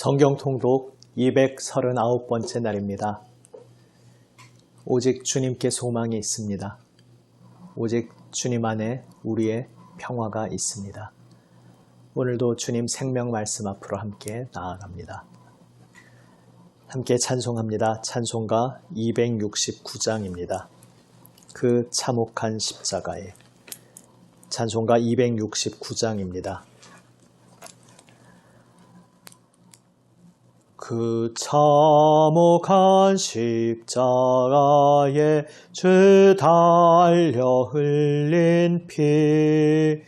성경 통독 239번째 날입니다. 오직 주님께 소망이 있습니다. 오직 주님 안에 우리의 평화가 있습니다. 오늘도 주님 생명 말씀 앞으로 함께 나아갑니다. 함께 찬송합니다. 찬송가 269장입니다. 그 참혹한 십자가에. 찬송가 269장입니다. 그 참혹한 십자가에 주 달려 흘린 피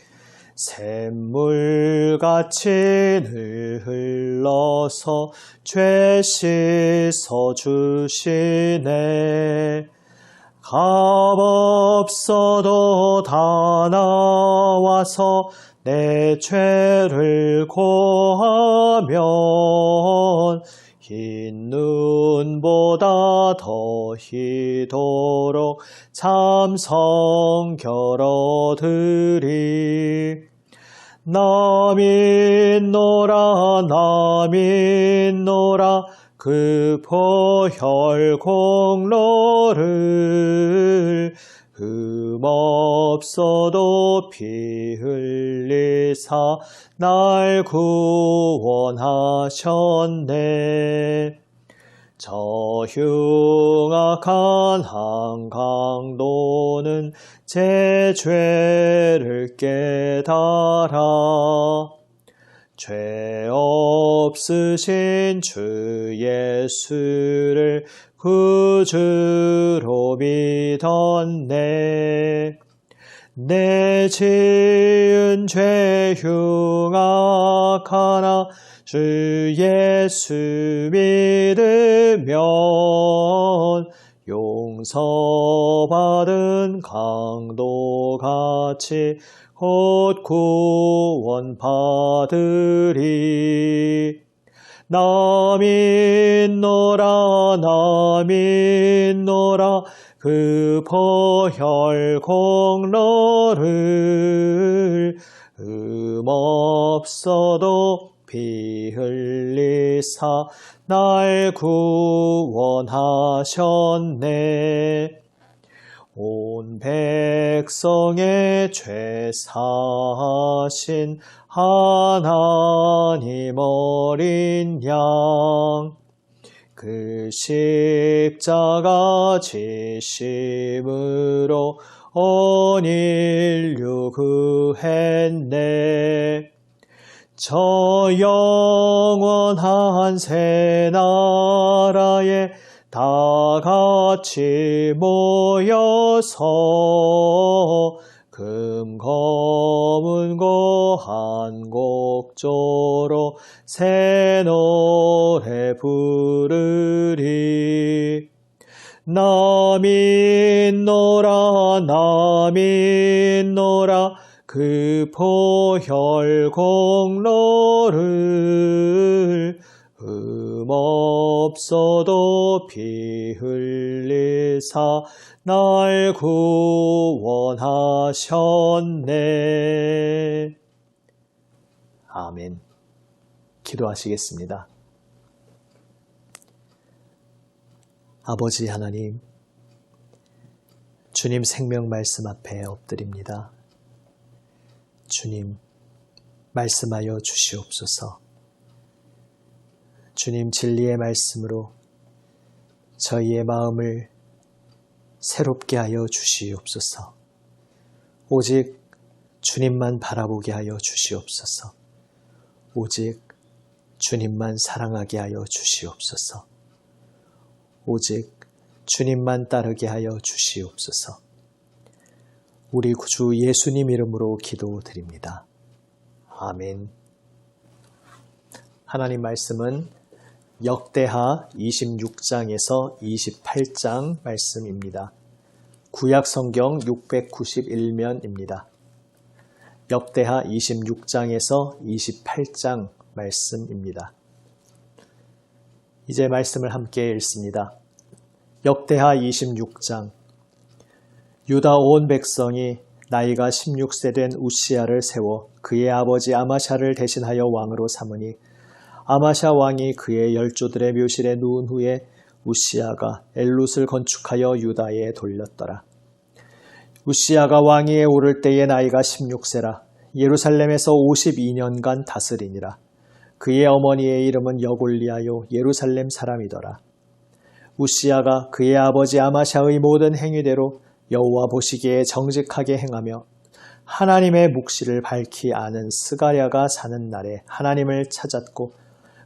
샘물같이 늘 흘러서 죄 씻어 주시네. 값없어도 다 나와서 내 죄를 고하면 흰 눈보다 더 희도록 참성결 얻으리. 나 믿노라 그 보혈 공로를 흠없어도 피 흘리사 날 구원하셨네. 저 흉악한 한강도는 제 죄를 깨달아 죄 없으신 주 예수를 구주로 믿었네. 내 지은 죄 흉악하나 주 예수 믿으면 용서받은 강도같이 곧 구원 받으리. 나 믿노라 그 보혈 공로를 흠없어도 피 흘리사 날 구원하셨네. 온 백성의 죄 사신 하나님 어린 양, 그 십자가 지심으로 온 인류 구했네. 저 영원한 새 나라에 다 같이 모여서 금검은고 한 곡조로 새 노래 부르리. 나 믿노라 그 보혈 공로를 흠없어도 피 흘리사 날 구원하셨네. 아멘. 기도하시겠습니다. 아버지 하나님, 주님 생명 말씀 앞에 엎드립니다. 주님, 말씀하여 주시옵소서. 주님 진리의 말씀으로 저희의 마음을 새롭게 하여 주시옵소서. 오직 주님만 바라보게 하여 주시옵소서. 오직 주님만 사랑하게 하여 주시옵소서. 오직 주님만 따르게 하여 주시옵소서. 우리 구주 예수님 이름으로 기도드립니다. 아멘. 하나님 말씀은 역대하 26장에서 28장 말씀입니다. 구약 성경 691면입니다. 역대하 26장에서 28장 말씀입니다. 이제 말씀을 함께 읽습니다. 역대하 26장. 유다 온 백성이 나이가 16세 된 우시야를 세워 그의 아버지 아마샤를 대신하여 왕으로 삼으니 아마샤 왕이 그의 열조들의 묘실에 누운 후에 우시야가 엘룻을 건축하여 유다에 돌렸더라. 우시야가 왕위에 오를 때의 나이가 16세라. 예루살렘에서 52년간 다스리니라. 그의 어머니의 이름은 여골리하요 예루살렘 사람이더라. 우시야가 그의 아버지 아마샤의 모든 행위대로 여호와 보시기에 정직하게 행하며 하나님의 묵시를 밝히 아는 스가랴가 사는 날에 하나님을 찾았고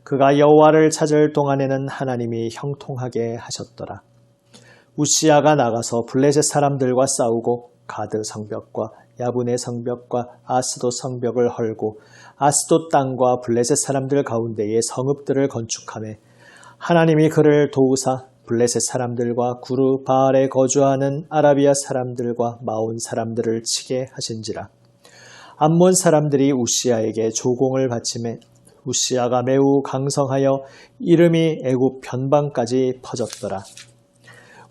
그가 여호와를 찾을 동안에는 하나님이 형통하게 하셨더라. 우시야가 나가서 블레셋 사람들과 싸우고 가드 성벽과 야분의 성벽과 아스돗 성벽을 헐고 아스돗 땅과 블레셋 사람들 가운데에 성읍들을 건축하며 하나님이 그를 도우사 블레셋 사람들과 구르 바알에 거주하는 아라비아 사람들과 마온 사람들을 치게 하신지라. 암몬 사람들이 우시야에게 조공을 바치매 우시야가 매우 강성하여 이름이 애굽 변방까지 퍼졌더라.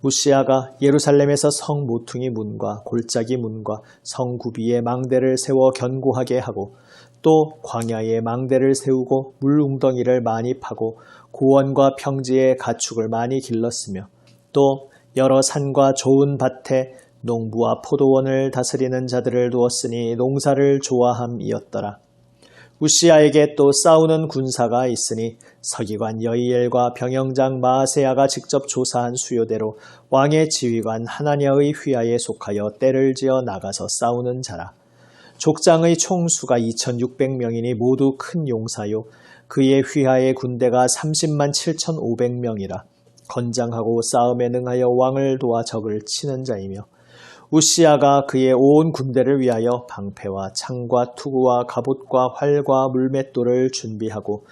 우시야가 예루살렘에서 성 모퉁이 문과 골짜기 문과 성 구비에 망대를 세워 견고하게 하고 또 광야에 망대를 세우고 물웅덩이를 많이 파고 고원과 평지에 가축을 많이 길렀으며 또 여러 산과 좋은 밭에 농부와 포도원을 다스리는 자들을 두었으니 농사를 좋아함이었더라. 우시야에게 또 싸우는 군사가 있으니 서기관 여이엘과 병영장 마아세야가 직접 조사한 수요대로 왕의 지휘관 하나냐의 휘하에 속하여 떼를 지어 나가서 싸우는 자라. 족장의 총수가 2600명이니 모두 큰 용사요. 그의 휘하의 군대가 30만 7500명이라. 건장하고 싸움에 능하여 왕을 도와 적을 치는 자이며 우시야가 그의 온 군대를 위하여 방패와 창과 투구와 갑옷과 활과 물맷돌을 준비하고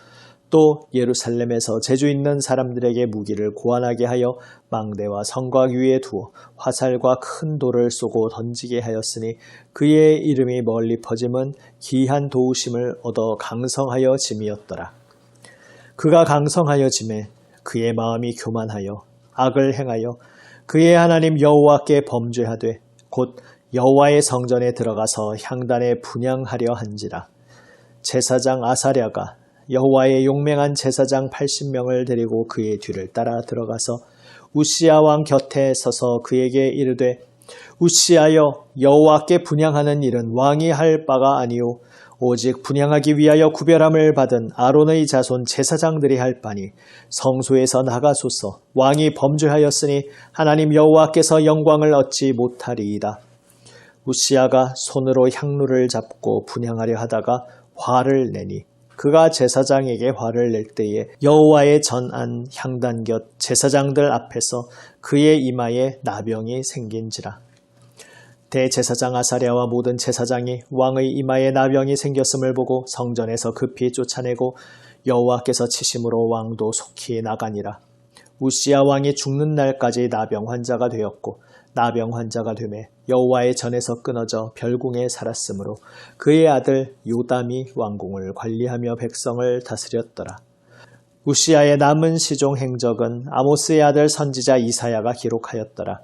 또 예루살렘에서 재주 있는 사람들에게 무기를 고안하게 하여 망대와 성곽 위에 두어 화살과 큰 돌을 쏘고 던지게 하였으니 그의 이름이 멀리 퍼짐은 기한 도우심을 얻어 강성하여 짐이었더라. 그가 강성하여 짐에 그의 마음이 교만하여 악을 행하여 그의 하나님 여호와께 범죄하되 곧 여호와의 성전에 들어가서 향단에 분향하려 한지라. 제사장 아사랴가 여호와의 용맹한 제사장 80명을 데리고 그의 뒤를 따라 들어가서 우시야 왕 곁에 서서 그에게 이르되 우시야여 여호와께 분향하는 일은 왕이 할 바가 아니오 오직 분향하기 위하여 구별함을 받은 아론의 자손 제사장들이 할 바니 성소에서 나가소서. 왕이 범죄하였으니 하나님 여호와께서 영광을 얻지 못하리이다. 우시야가 손으로 향로를 잡고 분향하려 하다가 화를 내니 그가 제사장에게 화를 낼 때에 여호와의 전안 향단 곁 제사장들 앞에서 그의 이마에 나병이 생긴지라. 대제사장 아사랴와 모든 제사장이 왕의 이마에 나병이 생겼음을 보고 성전에서 급히 쫓아내고 여호와께서 치심으로 왕도 속히 나가니라. 우시야 왕이 죽는 날까지 나병 환자가 되었고 나병 환자가 되매 여호와의 전에서 끊어져 별궁에 살았으므로 그의 아들 요담이 왕궁을 관리하며 백성을 다스렸더라. 우시야의 남은 시종 행적은 아모스의 아들 선지자 이사야가 기록하였더라.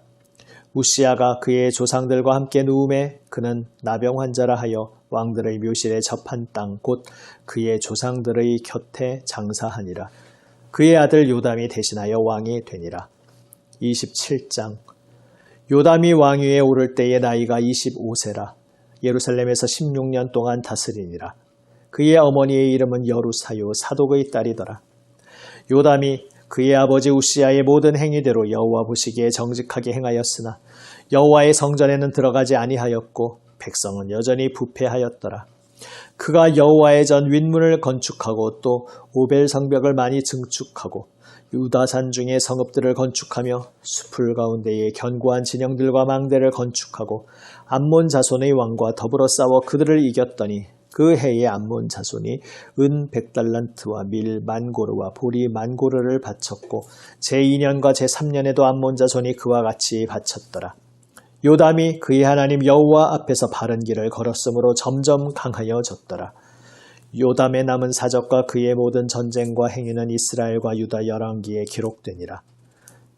우시야가 그의 조상들과 함께 누움에 그는 나병 환자라 하여 왕들의 묘실에 접한 땅 곧 그의 조상들의 곁에 장사하니라. 그의 아들 요담이 대신하여 왕이 되니라. 27장 요담이 왕위에 오를 때의 나이가 25세라. 예루살렘에서 16년 동안 다스리니라. 그의 어머니의 이름은 여루사요 사독의 딸이더라. 요담이 그의 아버지 우시야의 모든 행위대로 여호와 보시기에 정직하게 행하였으나 여호와의 성전에는 들어가지 아니하였고 백성은 여전히 부패하였더라. 그가 여호와의 전 윗문을 건축하고 또 오벨 성벽을 많이 증축하고 유다산 중에 성읍들을 건축하며 수풀 가운데에 견고한 진영들과 망대를 건축하고 암몬 자손의 왕과 더불어 싸워 그들을 이겼더니 그 해에 암몬 자손이 은 100달란트와 밀 10,000고르와 보리 10,000고르를 바쳤고 제2년과 제3년에도 암몬 자손이 그와 같이 바쳤더라. 요담이 그의 하나님 여호와 앞에서 바른 길을 걸었으므로 점점 강하여졌더라. 요담의 남은 사적과 그의 모든 전쟁과 행위는 이스라엘과 유다 열왕기에 기록되니라.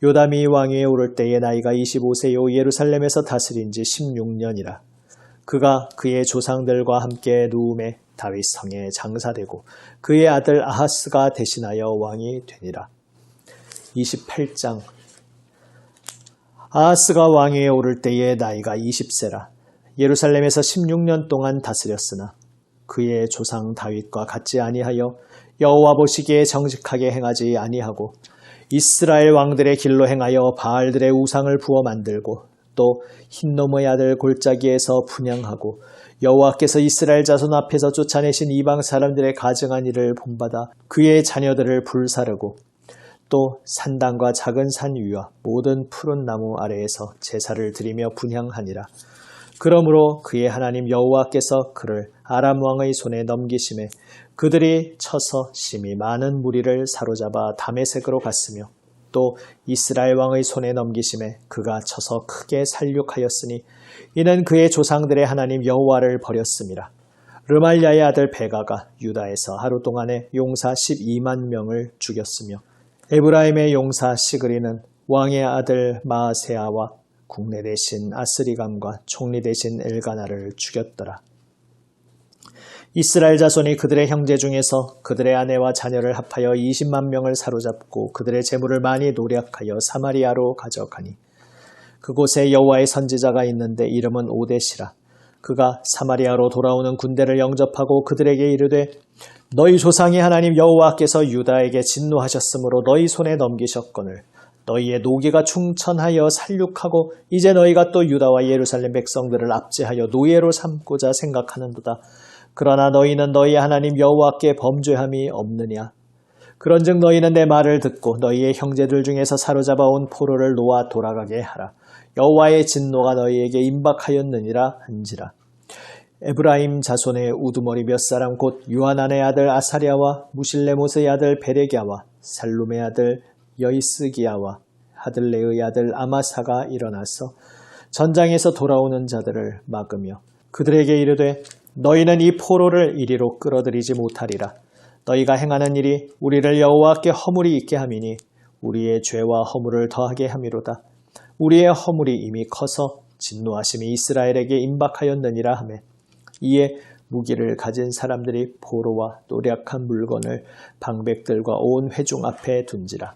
요담이 왕위에 오를 때의 나이가 25세요 예루살렘에서 다스린 지 16년이라. 그가 그의 조상들과 함께 누움에 다윗 성에 장사되고 그의 아들 아하스가 대신하여 왕이 되니라. 28장. 아하스가 왕위에 오를 때에 나이가 20세라. 예루살렘에서 16년 동안 다스렸으나 그의 조상 다윗과 같지 아니하여 여호와 보시기에 정직하게 행하지 아니하고 이스라엘 왕들의 길로 행하여 바알들의 우상을 부어 만들고 또 흰놈의 아들 골짜기에서 분향하고 여호와께서 이스라엘 자손 앞에서 쫓아내신 이방 사람들의 가증한 일을 본받아 그의 자녀들을 불사르고 또 산당과 작은 산 위와 모든 푸른 나무 아래에서 제사를 드리며 분향하니라. 그러므로 그의 하나님 여호와께서 그를 아람 왕의 손에 넘기심에 그들이 쳐서 심히 많은 무리를 사로잡아 다메섹으로 갔으며 또 이스라엘 왕의 손에 넘기심에 그가 쳐서 크게 살육하였으니 이는 그의 조상들의 하나님 여호와를 버렸음이라. 르말야의 아들 베가가 유다에서 하루 동안에 용사 12만 명을 죽였으며 에브라임의 용사 시그리는 왕의 아들 마아세아와 국내 대신 아스리감과 총리 대신 엘가나를 죽였더라. 이스라엘 자손이 그들의 형제 중에서 그들의 아내와 자녀를 합하여 20만 명을 사로잡고 그들의 재물을 많이 노략하여 사마리아로 가져가니 그곳에 여호와의 선지자가 있는데 이름은 오뎃이라. 그가 사마리아로 돌아오는 군대를 영접하고 그들에게 이르되 너희 조상의 하나님 여호와께서 유다에게 진노하셨으므로 너희 손에 넘기셨거늘 너희의 노기가 충천하여 살육하고 이제 너희가 또 유다와 예루살렘 백성들을 압제하여 노예로 삼고자 생각하는도다. 그러나 너희는 너희 하나님 여호와께 범죄함이 없느냐? 그런즉 너희는 내 말을 듣고 너희의 형제들 중에서 사로잡아 온 포로를 놓아 돌아가게 하라. 여호와의 진노가 너희에게 임박하였느니라 한지라. 에브라임 자손의 우두머리 몇 사람 곧 요하난의 아들 아사랴와 무실레못의 아들 베레갸와 살룸의 아들 여이스기야와 하들레의 아들 아마사가 일어나서 전장에서 돌아오는 자들을 막으며 그들에게 이르되 너희는 이 포로를 이리로 끌어들이지 못하리라. 너희가 행하는 일이 우리를 여호와께 허물이 있게 함이니 우리의 죄와 허물을 더하게 함이로다. 우리의 허물이 이미 커서 진노하심이 이스라엘에게 임박하였느니라 하매 이에 무기를 가진 사람들이 포로와 노략한 물건을 방백들과 온 회중 앞에 둔지라.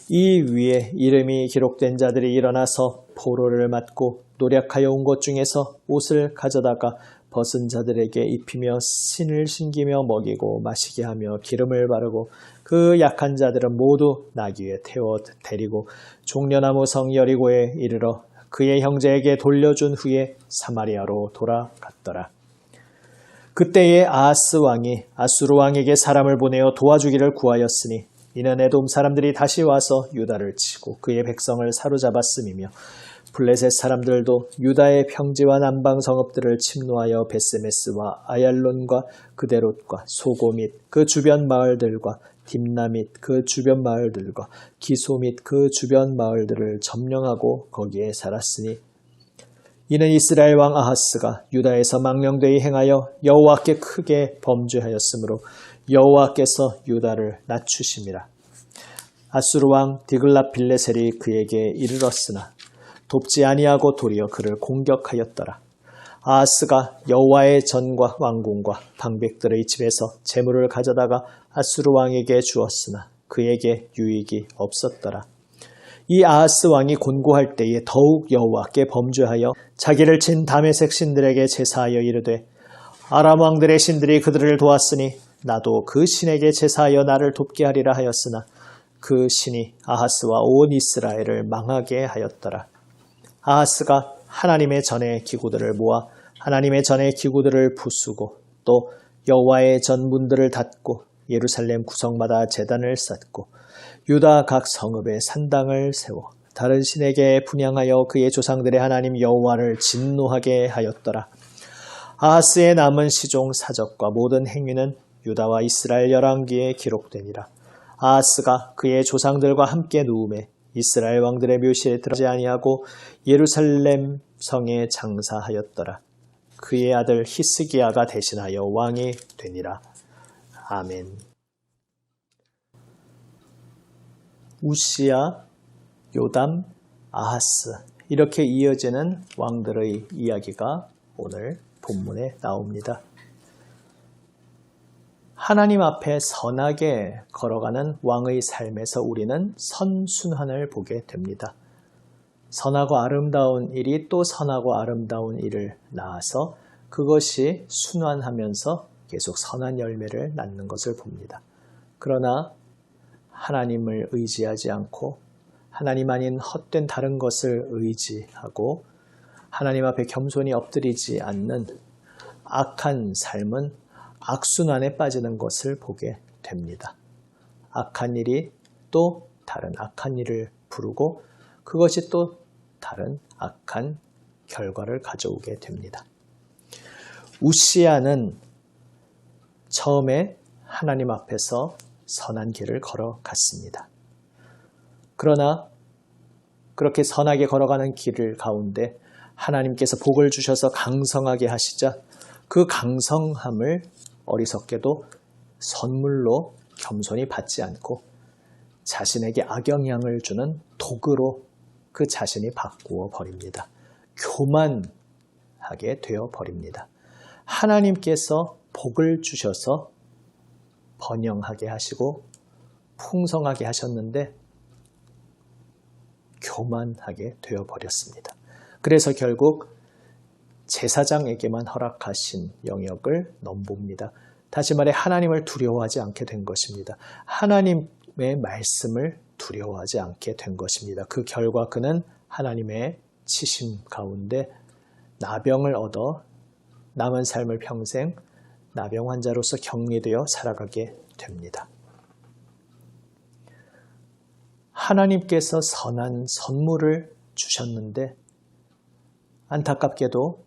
이 위에 이름이 기록된 자들이 일어나서 포로를 맞고 노략하여 온 것 중에서 옷을 가져다가 벗은 자들에게 입히며 신을 신기며 먹이고 마시게 하며 기름을 바르고 그 약한 자들은 모두 나귀에 태워 데리고 종려나무 성 여리고에 이르러 그의 형제에게 돌려준 후에 사마리아로 돌아갔더라. 그때에 아하스 왕이 아수르 왕에게 사람을 보내어 도와주기를 구하였으니 이는 에돔 사람들이 다시 와서 유다를 치고 그의 백성을 사로잡았음이며 블레셋 사람들도 유다의 평지와 남방 성읍들을 침노하여 베스메스와 아얄론과 그데롯과 소고 및 그 주변 마을들과 딥나 및 그 주변 마을들과 기소 및 그 주변 마을들을 점령하고 거기에 살았으니 이는 이스라엘 왕 아하스가 유다에서 망령되이 행하여 여호와께 크게 범죄하였으므로 여호와께서 유다를 낮추심이라. 아수르 왕 디글랏빌레셀이 그에게 이르렀으나 돕지 아니하고 도리어 그를 공격하였더라. 아하스가 여호와의 전과 왕궁과 방백들의 집에서 재물을 가져다가 아수르 왕에게 주었으나 그에게 유익이 없었더라. 이 아하스 왕이 곤고할 때에 더욱 여호와께 범죄하여 자기를 친 다메섹 신들에게 제사하여 이르되 아람 왕들의 신들이 그들을 도왔으니 나도 그 신에게 제사하여 나를 돕게 하리라 하였으나 그 신이 아하스와 온 이스라엘을 망하게 하였더라. 아하스가 하나님의 전의 기구들을 모아 하나님의 전의 기구들을 부수고 또 여호와의 전 문들을 닫고 예루살렘 구성마다 제단을 쌓고 유다 각 성읍에 산당을 세워 다른 신에게 분향하여 그의 조상들의 하나님 여호와를 진노하게 하였더라. 아하스의 남은 시종 사적과 모든 행위는 유다와 이스라엘 열왕기에 기록되니라. 아하스가 그의 조상들과 함께 누움에 이스라엘 왕들의 묘실에 들어가지 아니하고 예루살렘 성에 장사하였더라. 그의 아들 히스기야가 대신하여 왕이 되니라. 아멘. 우시야, 요담, 아하스 이렇게 이어지는 왕들의 이야기가 오늘 본문에 나옵니다. 하나님 앞에 선하게 걸어가는 왕의 삶에서 우리는 선순환을 보게 됩니다. 선하고 아름다운 일이 또 선하고 아름다운 일을 낳아서 그것이 순환하면서 계속 선한 열매를 낳는 것을 봅니다. 그러나 하나님을 의지하지 않고 하나님 아닌 헛된 다른 것을 의지하고 하나님 앞에 겸손히 엎드리지 않는 악한 삶은 악순환에 빠지는 것을 보게 됩니다. 악한 일이 또 다른 악한 일을 부르고 그것이 또 다른 악한 결과를 가져오게 됩니다. 우시야는 처음에 하나님 앞에서 선한 길을 걸어갔습니다. 그러나 그렇게 선하게 걸어가는 길을 가운데 하나님께서 복을 주셔서 강성하게 하시자 그 강성함을 어리석게도 선물로 겸손히 받지 않고 자신에게 악영향을 주는 도구로 그 자신이 바꾸어 버립니다. 교만하게 되어 버립니다. 하나님께서 복을 주셔서 번영하게 하시고 풍성하게 하셨는데 교만하게 되어 버렸습니다. 그래서 결국 제사장에게만 허락하신 영역을 넘봅니다. 다시 말해 하나님을 두려워하지 않게 된 것입니다. 하나님의 말씀을 두려워하지 않게 된 것입니다. 그 결과 그는 하나님의 치심 가운데 나병을 얻어 남은 삶을 평생 나병 환자로서 격리되어 살아가게 됩니다. 하나님께서 선한 선물을 주셨는데 안타깝게도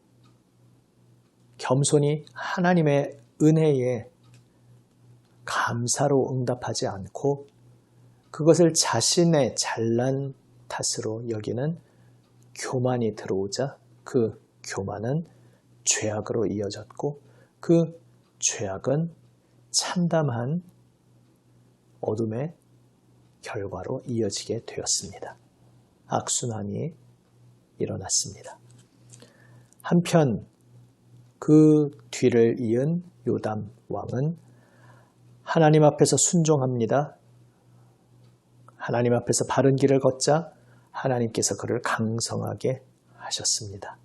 겸손히 하나님의 은혜에 감사로 응답하지 않고 그것을 자신의 잘난 탓으로 여기는 교만이 들어오자 그 교만은 죄악으로 이어졌고 그 죄악은 참담한 어둠의 결과로 이어지게 되었습니다. 악순환이 일어났습니다. 한편 그 뒤를 이은 요담 왕은 하나님 앞에서 순종합니다. 하나님 앞에서 바른 길을 걷자 하나님께서 그를 강성하게 하셨습니다.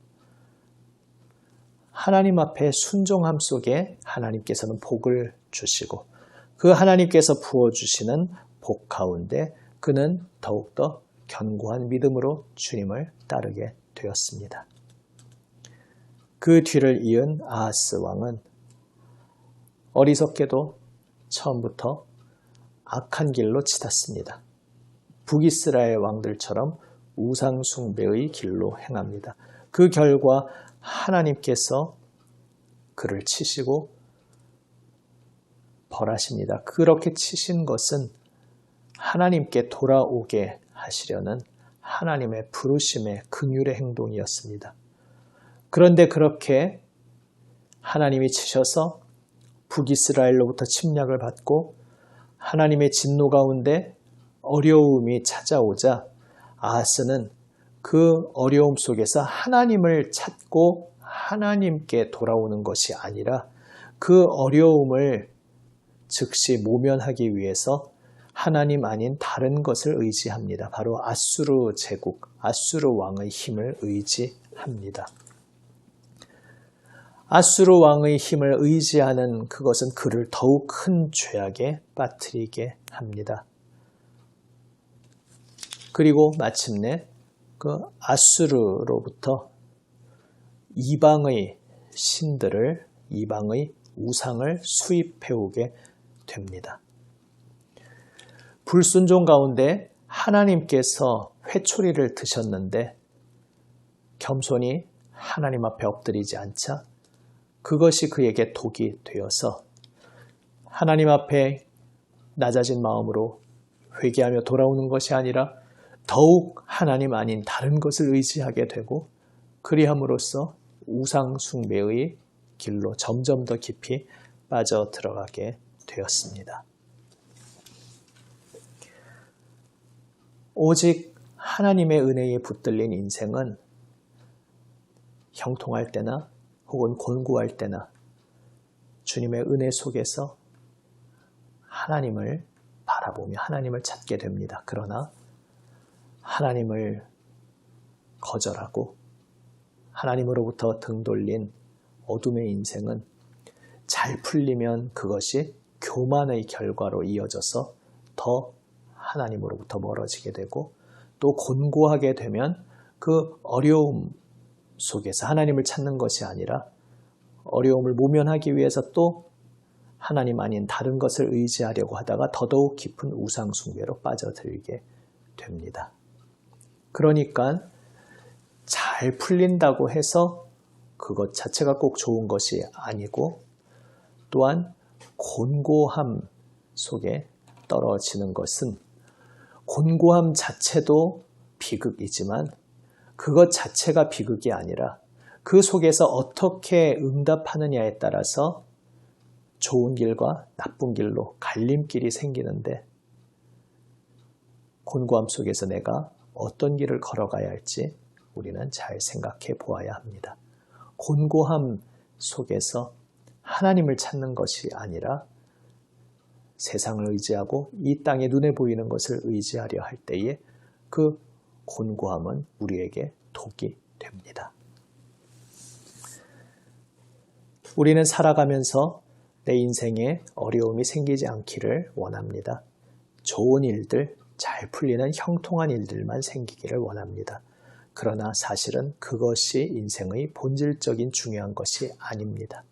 하나님 앞에 순종함 속에 하나님께서는 복을 주시고 그 하나님께서 부어주시는 복 가운데 그는 더욱더 견고한 믿음으로 주님을 따르게 되었습니다. 그 뒤를 이은 아하스 왕은 어리석게도 처음부터 악한 길로 치닫습니다. 북이스라엘 왕들처럼 우상 숭배의 길로 행합니다. 그 결과 하나님께서 그를 치시고 벌하십니다. 그렇게 치신 것은 하나님께 돌아오게 하시려는 하나님의 부르심의 긍휼의 행동이었습니다. 그런데 그렇게 하나님이 치셔서 북이스라엘로부터 침략을 받고 하나님의 진노 가운데 어려움이 찾아오자 아하스는 그 어려움 속에서 하나님을 찾고 하나님께 돌아오는 것이 아니라 그 어려움을 즉시 모면하기 위해서 하나님 아닌 다른 것을 의지합니다. 바로 아수르 제국, 아수르 왕의 힘을 의지합니다. 아수르 왕의 힘을 의지하는 그것은 그를 더욱 큰 죄악에 빠뜨리게 합니다. 그리고 마침내 그 아수르로부터 이방의 신들을, 이방의 우상을 수입해오게 됩니다. 불순종 가운데 하나님께서 회초리를 드셨는데 겸손히 하나님 앞에 엎드리지 않자 그것이 그에게 독이 되어서 하나님 앞에 낮아진 마음으로 회개하며 돌아오는 것이 아니라 더욱 하나님 아닌 다른 것을 의지하게 되고 그리함으로써 우상 숭배의 길로 점점 더 깊이 빠져 들어가게 되었습니다. 오직 하나님의 은혜에 붙들린 인생은 형통할 때나 혹은 곤고할 때나 주님의 은혜 속에서 하나님을 바라보며 하나님을 찾게 됩니다. 그러나 하나님을 거절하고 하나님으로부터 등 돌린 어둠의 인생은 잘 풀리면 그것이 교만의 결과로 이어져서 더 하나님으로부터 멀어지게 되고 또 곤고하게 되면 그 어려움 속에서 하나님을 찾는 것이 아니라 어려움을 모면하기 위해서 또 하나님 아닌 다른 것을 의지하려고 하다가 더더욱 깊은 우상 숭배로 빠져들게 됩니다. 그러니까 잘 풀린다고 해서 그것 자체가 꼭 좋은 것이 아니고 또한 곤고함 속에 떨어지는 것은 곤고함 자체도 비극이지만 그것 자체가 비극이 아니라 그 속에서 어떻게 응답하느냐에 따라서 좋은 길과 나쁜 길로 갈림길이 생기는데 곤고함 속에서 내가 어떤 길을 걸어가야 할지 우리는 잘 생각해 보아야 합니다. 곤고함 속에서 하나님을 찾는 것이 아니라 세상을 의지하고 이 땅에 눈에 보이는 것을 의지하려 할 때에 그 곤고함은 우리에게 독이 됩니다. 우리는 살아가면서 내 인생에 어려움이 생기지 않기를 원합니다. 좋은 일들, 잘 풀리는 형통한 일들만 생기기를 원합니다. 그러나 사실은 그것이 인생의 본질적인 중요한 것이 아닙니다.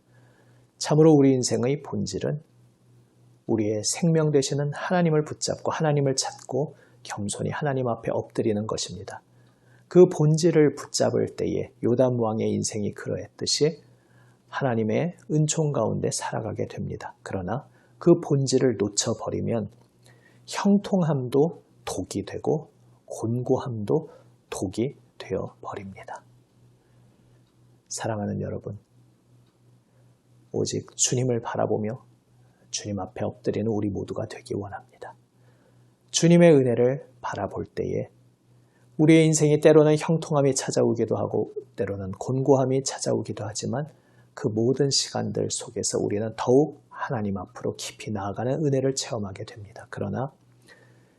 참으로 우리 인생의 본질은 우리의 생명 되시는 하나님을 붙잡고 하나님을 찾고 겸손히 하나님 앞에 엎드리는 것입니다. 그 본질을 붙잡을 때에 요담 왕의 인생이 그러했듯이 하나님의 은총 가운데 살아가게 됩니다. 그러나 그 본질을 놓쳐버리면 형통함도 독이 되고 곤고함도 독이 되어버립니다. 사랑하는 여러분, 오직 주님을 바라보며 주님 앞에 엎드리는 우리 모두가 되기 원합니다. 주님의 은혜를 바라볼 때에 우리의 인생이 때로는 형통함이 찾아오기도 하고 때로는 곤고함이 찾아오기도 하지만 그 모든 시간들 속에서 우리는 더욱 하나님 앞으로 깊이 나아가는 은혜를 체험하게 됩니다. 그러나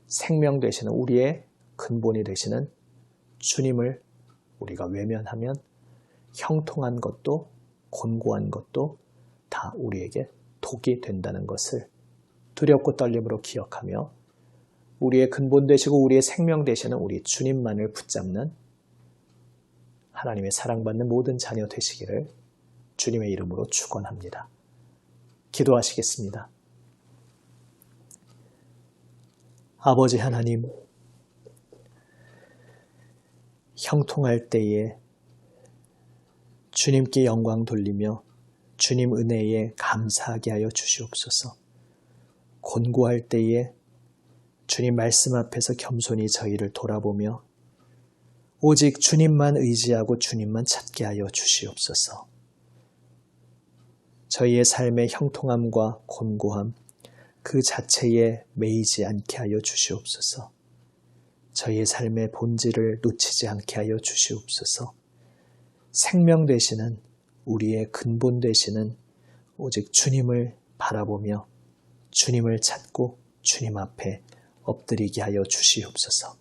생명 되시는 우리의 근본이 되시는 주님을 우리가 외면하면 형통한 것도 곤고한 것도 다 우리에게 독이 된다는 것을 두렵고 떨림으로 기억하며 우리의 근본 되시고 우리의 생명 되시는 우리 주님만을 붙잡는 하나님의 사랑받는 모든 자녀 되시기를 주님의 이름으로 축원합니다. 기도하시겠습니다. 아버지 하나님, 형통할 때에 주님께 영광 돌리며 주님 은혜에 감사하게 하여 주시옵소서. 곤고할 때에 주님 말씀 앞에서 겸손히 저희를 돌아보며 오직 주님만 의지하고 주님만 찾게 하여 주시옵소서. 저희의 삶의 형통함과 곤고함 그 자체에 매이지 않게 하여 주시옵소서. 저희의 삶의 본질을 놓치지 않게 하여 주시옵소서. 생명 되시는 우리의 근본 되시는 오직 주님을 바라보며 주님을 찾고 주님 앞에 엎드리게 하여 주시옵소서.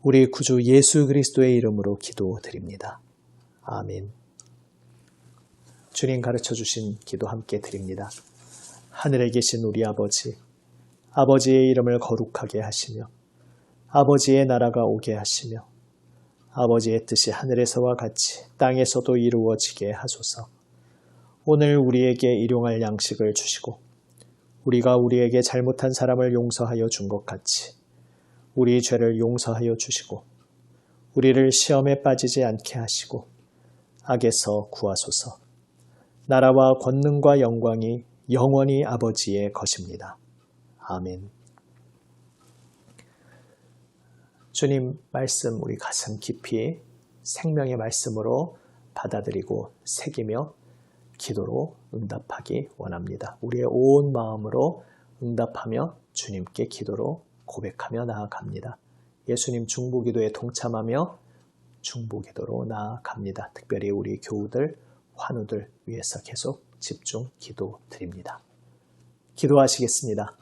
우리 구주 예수 그리스도의 이름으로 기도드립니다. 아멘. 주님 가르쳐 주신 기도 함께 드립니다. 하늘에 계신 우리 아버지, 아버지의 이름을 거룩하게 하시며 아버지의 나라가 오게 하시며 아버지의 뜻이 하늘에서와 같이 땅에서도 이루어지게 하소서. 오늘 우리에게 일용할 양식을 주시고 우리가 우리에게 잘못한 사람을 용서하여 준 것 같이 우리 죄를 용서하여 주시고 우리를 시험에 빠지지 않게 하시고 악에서 구하소서. 나라와 권능과 영광이 영원히 아버지의 것입니다. 아멘. 주님 말씀 우리 가슴 깊이 생명의 말씀으로 받아들이고 새기며 기도로 응답하기 원합니다. 우리의 온 마음으로 응답하며 주님께 기도로 고백하며 나아갑니다. 예수님 중보기도에 동참하며 중보기도로 나아갑니다. 특별히 우리 교우들 환우들 위해서 계속 집중 기도드립니다. 기도하시겠습니다.